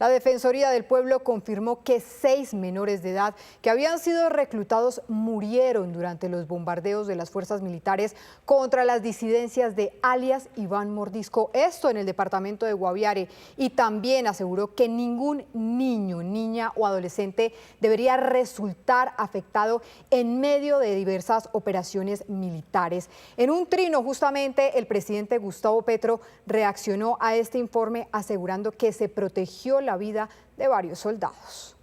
La Defensoría del Pueblo confirmó que 6 menores de edad que habían sido reclutados murieron durante los bombardeos de las fuerzas militares contra las disidencias de alias Iván Mordisco, esto en el departamento de Guaviare, y también aseguró que ningún niño, niña o adolescente debería resultar afectado en medio de diversas operaciones militares. En un trino, justamente, el presidente Gustavo Petro reaccionó a este informe asegurando que se protegió la vida de varios soldados.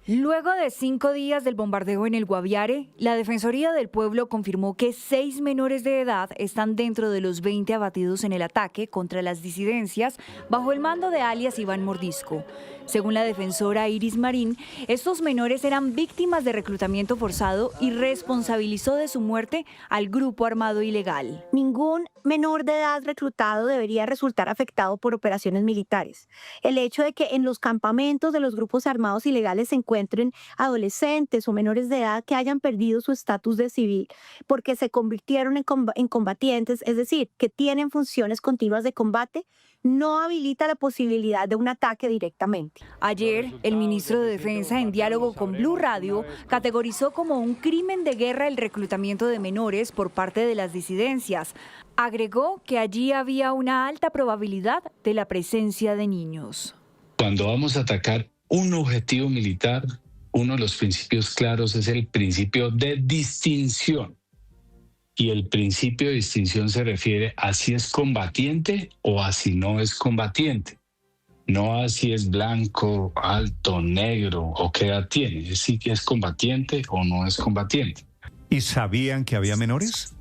Luego de 5 días del bombardeo en el Guaviare, la Defensoría del Pueblo confirmó que 6 menores de edad están dentro de los 20 abatidos en el ataque contra las disidencias bajo el mando de alias Iván Mordisco. Según la defensora Iris Marín, estos menores eran víctimas de reclutamiento forzado y responsabilizó de su muerte al grupo armado ilegal. Ningún menor de edad reclutado debería resultar afectado por operaciones militares. El hecho de que en los campamentos de los grupos armados ilegales se encuentren adolescentes o menores de edad que hayan perdido su estatus de civil porque se convirtieron en combatientes, es decir, que tienen funciones continuas de combate, no habilita la posibilidad de un ataque directamente. Ayer, el ministro de Defensa, en diálogo con Blue Radio, categorizó como un crimen de guerra el reclutamiento de menores por parte de las disidencias. Agregó que allí había una alta probabilidad de la presencia de niños. Cuando vamos a atacar un objetivo militar, uno de los principios claros es el principio de distinción. Y el principio de distinción se refiere a si es combatiente o a si no es combatiente. No a si es blanco, alto, negro o qué edad tiene. Es si es combatiente o no es combatiente. ¿Y sabían que había menores?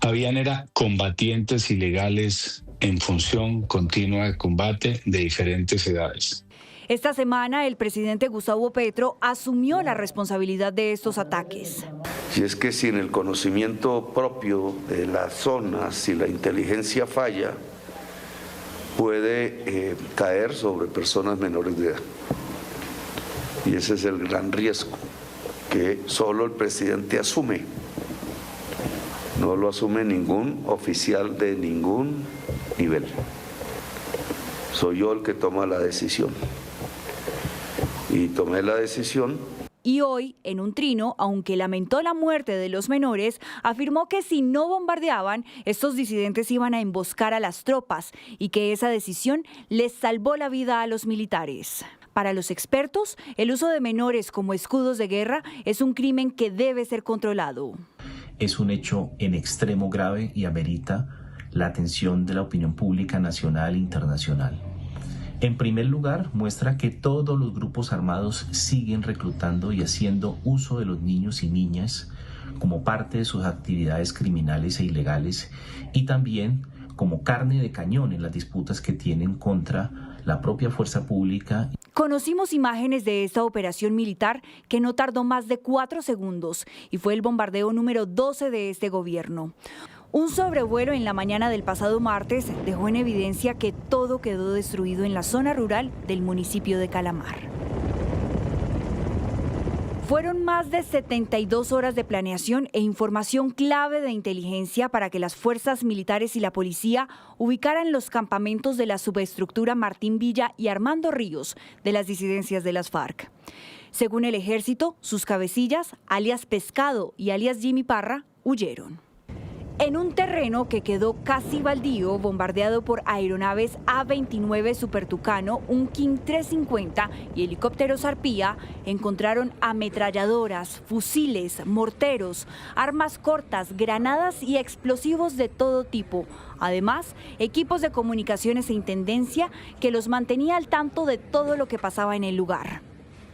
Era combatientes ilegales en función continua de combate de diferentes edades. Esta semana, el presidente Gustavo Petro asumió la responsabilidad de estos ataques. Y es que sin el conocimiento propio de la zona, si la inteligencia falla, puede caer sobre personas menores de edad. Y ese es el gran riesgo que solo el presidente asume. No lo asume ningún oficial de ningún nivel. Soy yo el que toma la decisión. Y tomé la decisión. Y hoy, en un trino, aunque lamentó la muerte de los menores, afirmó que si no bombardeaban, estos disidentes iban a emboscar a las tropas y que esa decisión les salvó la vida a los militares. Para los expertos, el uso de menores como escudos de guerra es un crimen que debe ser controlado. Es un hecho en extremo grave y amerita la atención de la opinión pública nacional e internacional. En primer lugar, muestra que todos los grupos armados siguen reclutando y haciendo uso de los niños y niñas como parte de sus actividades criminales e ilegales y también como carne de cañón en las disputas que tienen contra la propia fuerza pública. Conocimos imágenes de esta operación militar que no tardó más de 4 segundos y fue el bombardeo número 12 de este gobierno. Un sobrevuelo en la mañana del pasado martes dejó en evidencia que todo quedó destruido en la zona rural del municipio de Calamar. Fueron más de 72 horas de planeación e información clave de inteligencia para que las fuerzas militares y la policía ubicaran los campamentos de la subestructura Martín Villa y Armando Ríos de las disidencias de las FARC. Según el ejército, sus cabecillas, alias Pescado y alias Jimmy Parra, huyeron. En un terreno que quedó casi baldío, bombardeado por aeronaves A-29 Super Tucano, un King 350 y helicópteros Arpía, encontraron ametralladoras, fusiles, morteros, armas cortas, granadas y explosivos de todo tipo. Además, equipos de comunicaciones e intendencia que los mantenía al tanto de todo lo que pasaba en el lugar.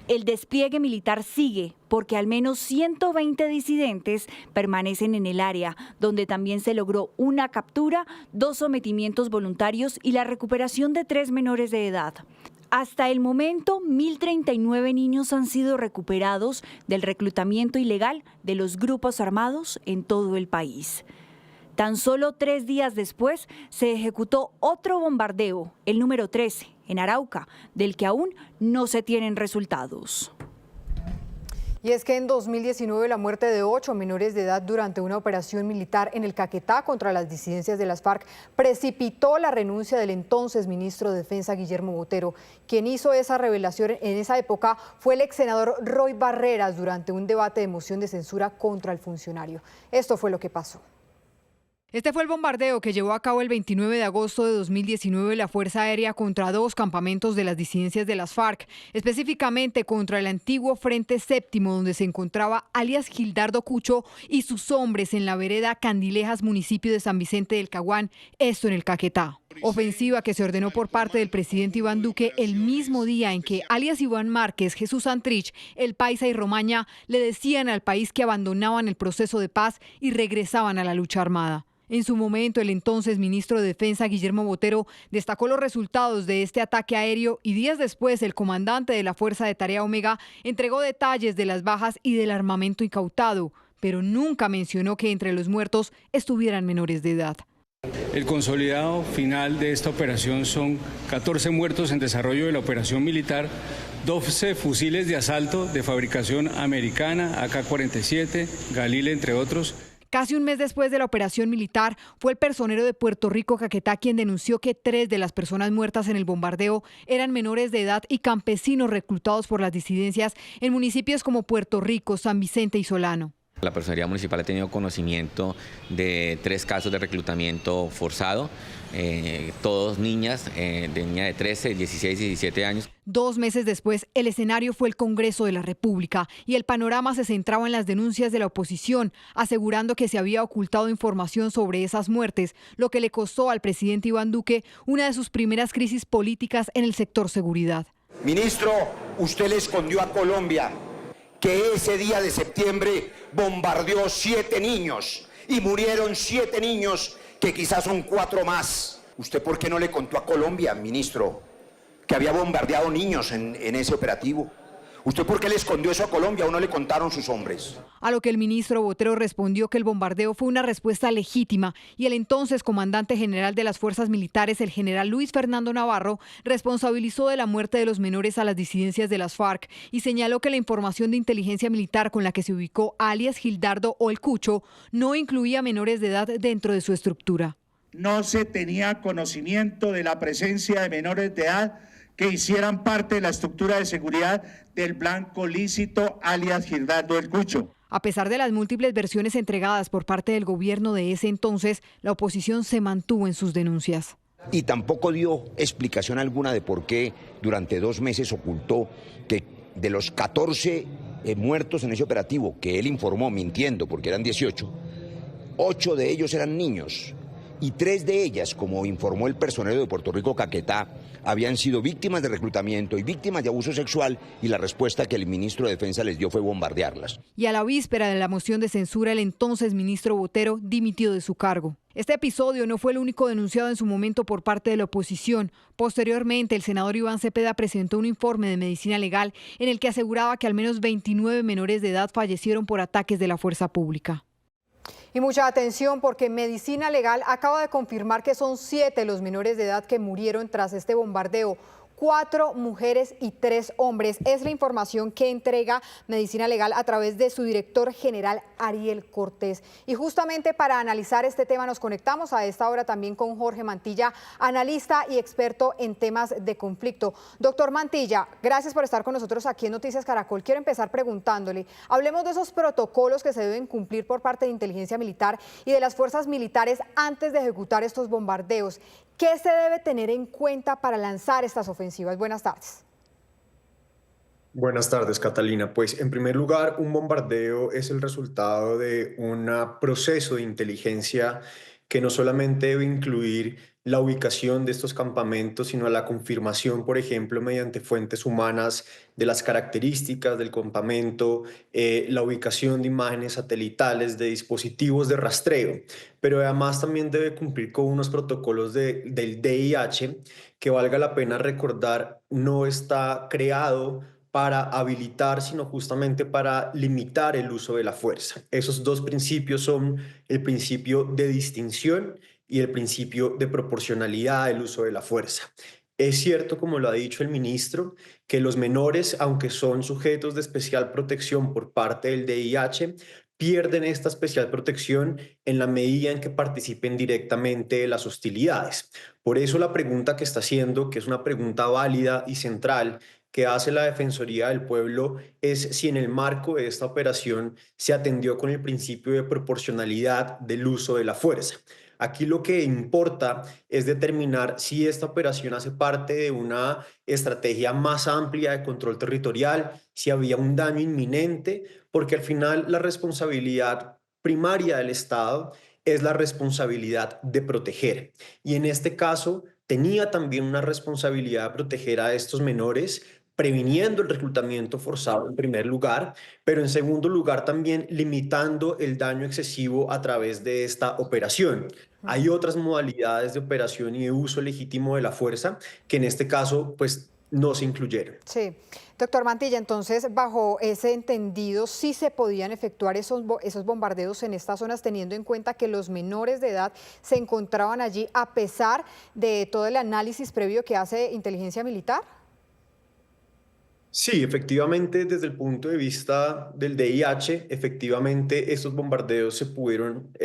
El despliegue militar sigue porque al menos 120 disidentes permanecen en el área, donde también se logró una captura, 2 sometimientos voluntarios y la recuperación de 3 menores de edad. Hasta el momento, 1.039 niños han sido recuperados del reclutamiento ilegal de los grupos armados en todo el país. Tan solo 3 días después se ejecutó otro bombardeo, el número 13, en Arauca, del que aún no se tienen resultados. Y es que en 2019 la muerte de 8 menores de edad durante una operación militar en el Caquetá contra las disidencias de las FARC precipitó la renuncia del entonces ministro de Defensa Guillermo Botero. Quien hizo esa revelación en esa época fue el ex senador Roy Barreras durante un debate de moción de censura contra el funcionario. Esto fue lo que pasó. Este fue el bombardeo que llevó a cabo el 29 de agosto de 2019 la Fuerza Aérea contra 2 campamentos de las disidencias de las FARC, específicamente contra el antiguo Frente Séptimo, donde se encontraba alias Gildardo Cucho y sus hombres en la vereda Candilejas, municipio de San Vicente del Caguán, esto en el Caquetá. Ofensiva que se ordenó por parte del presidente Iván Duque el mismo día en que alias Iván Márquez, Jesús Santrich, El Paisa y Romaña le decían al país que abandonaban el proceso de paz y regresaban a la lucha armada. En su momento, el entonces ministro de Defensa, Guillermo Botero, destacó los resultados de este ataque aéreo y días después el comandante de la Fuerza de Tarea Omega entregó detalles de las bajas y del armamento incautado, pero nunca mencionó que entre los muertos estuvieran menores de edad. El consolidado final de esta operación son 14 muertos en desarrollo de la operación militar, 12 fusiles de asalto de fabricación americana, AK-47, Galil, entre otros. Casi un mes después de la operación militar, fue el personero de Puerto Rico, Caquetá, quien denunció que 3 de las personas muertas en el bombardeo eran menores de edad y campesinos reclutados por las disidencias en municipios como Puerto Rico, San Vicente y Solano. La Personería Municipal ha tenido conocimiento de 3 casos de reclutamiento forzado, todos niñas, niña de 13, 16 y 17 años. 2 meses después, el escenario fue el Congreso de la República y el panorama se centraba en las denuncias de la oposición, asegurando que se había ocultado información sobre esas muertes, lo que le costó al presidente Iván Duque una de sus primeras crisis políticas en el sector seguridad. Ministro, usted le escondió a Colombia que ese día de septiembre bombardeó 7 niños y murieron 7 niños, que quizás son 4 más. ¿Usted por qué no le contó a Colombia, ministro, que había bombardeado niños en ese operativo? ¿Usted por qué le escondió eso a Colombia o no le contaron sus hombres? A lo que el ministro Botero respondió que el bombardeo fue una respuesta legítima y el entonces comandante general de las fuerzas militares, el general Luis Fernando Navarro, responsabilizó de la muerte de los menores a las disidencias de las FARC y señaló que la información de inteligencia militar con la que se ubicó alias Gildardo o el Cucho no incluía menores de edad dentro de su estructura. No se tenía conocimiento de la presencia de menores de edad que hicieran parte de la estructura de seguridad del blanco lícito alias Gildardo el Cucho. A pesar de las múltiples versiones entregadas por parte del gobierno de ese entonces, la oposición se mantuvo en sus denuncias. Y tampoco dio explicación alguna de por qué durante 2 meses ocultó que de los 14 muertos en ese operativo, que él informó mintiendo porque eran 18, 8 de ellos eran niños. Y 3 de ellas, como informó el personero de Puerto Rico, Caquetá, habían sido víctimas de reclutamiento y víctimas de abuso sexual, y la respuesta que el ministro de Defensa les dio fue bombardearlas. Y a la víspera de la moción de censura, el entonces ministro Botero dimitió de su cargo. Este episodio no fue el único denunciado en su momento por parte de la oposición. Posteriormente, el senador Iván Cepeda presentó un informe de medicina legal en el que aseguraba que al menos 29 menores de edad fallecieron por ataques de la fuerza pública. Y mucha atención porque Medicina Legal acaba de confirmar que son 7 los menores de edad que murieron tras este bombardeo. 4 mujeres y 3 hombres. Es la información que entrega Medicina Legal a través de su director general, Ariel Cortés. Y justamente para analizar este tema nos conectamos a esta hora también con Jorge Mantilla, analista y experto en temas de conflicto. Doctor Mantilla, gracias por estar con nosotros aquí en Noticias Caracol. Quiero empezar preguntándole, hablemos de esos protocolos que se deben cumplir por parte de inteligencia militar y de las fuerzas militares antes de ejecutar estos bombardeos. ¿Qué se debe tener en cuenta para lanzar estas ofensivas? Buenas tardes. Buenas tardes, Catalina. Pues en primer lugar, un bombardeo es el resultado de un proceso de inteligencia que no solamente debe incluir la ubicación de estos campamentos, sino la confirmación, por ejemplo, mediante fuentes humanas de las características del campamento, la ubicación de imágenes satelitales, de dispositivos de rastreo, pero además también debe cumplir con unos protocolos del DIH que, valga la pena recordar, no está creado para habilitar, sino justamente para limitar el uso de la fuerza. Esos 2 principios son el principio de distinción y el principio de proporcionalidad del uso de la fuerza. Es cierto, como lo ha dicho el ministro, que los menores, aunque son sujetos de especial protección por parte del DIH, pierden esta especial protección en la medida en que participen directamente de las hostilidades. Por eso la pregunta que está haciendo, que es una pregunta válida y central, que hace la Defensoría del Pueblo, es si en el marco de esta operación se atendió con el principio de proporcionalidad del uso de la fuerza. Aquí lo que importa es determinar si esta operación hace parte de una estrategia más amplia de control territorial, si había un daño inminente, porque al final la responsabilidad primaria del Estado es la responsabilidad de proteger. Y en este caso tenía también una responsabilidad de proteger a estos menores, previniendo el reclutamiento forzado en primer lugar, pero en segundo lugar también limitando el daño excesivo a través de esta operación. Hay otras modalidades de operación y de uso legítimo de la fuerza que en este caso pues no se incluyeron. Sí, doctor Mantilla, entonces bajo ese entendido sí se podían efectuar esos bombardeos en estas zonas teniendo en cuenta que los menores de edad se encontraban allí a pesar de todo el análisis previo que hace inteligencia militar. Sí, efectivamente, desde el punto de vista del DIH, efectivamente estos bombardeos se pudieron,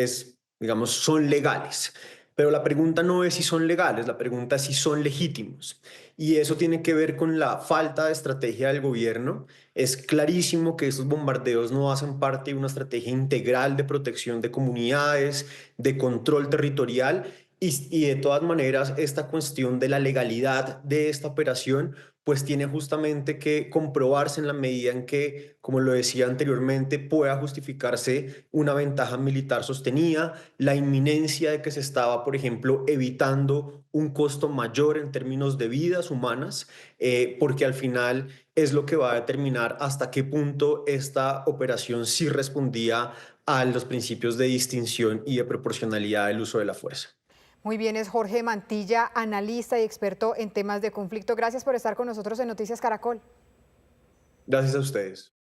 digamos, son legales. Pero la pregunta no es si son legales, la pregunta es si son legítimos. Y eso tiene que ver con la falta de estrategia del gobierno. Es clarísimo que estos bombardeos no hacen parte de una estrategia integral de protección de comunidades, de control territorial. Y de todas maneras, esta cuestión de la legalidad de esta operación pues tiene justamente que comprobarse en la medida en que, como lo decía anteriormente, pueda justificarse una ventaja militar sostenida, la inminencia de que se estaba, por ejemplo, evitando un costo mayor en términos de vidas humanas, porque al final es lo que va a determinar hasta qué punto esta operación sí respondía a los principios de distinción y de proporcionalidad del uso de la fuerza. Muy bien, es Jorge Mantilla, analista y experto en temas de conflicto. Gracias por estar con nosotros en Noticias Caracol. Gracias a ustedes.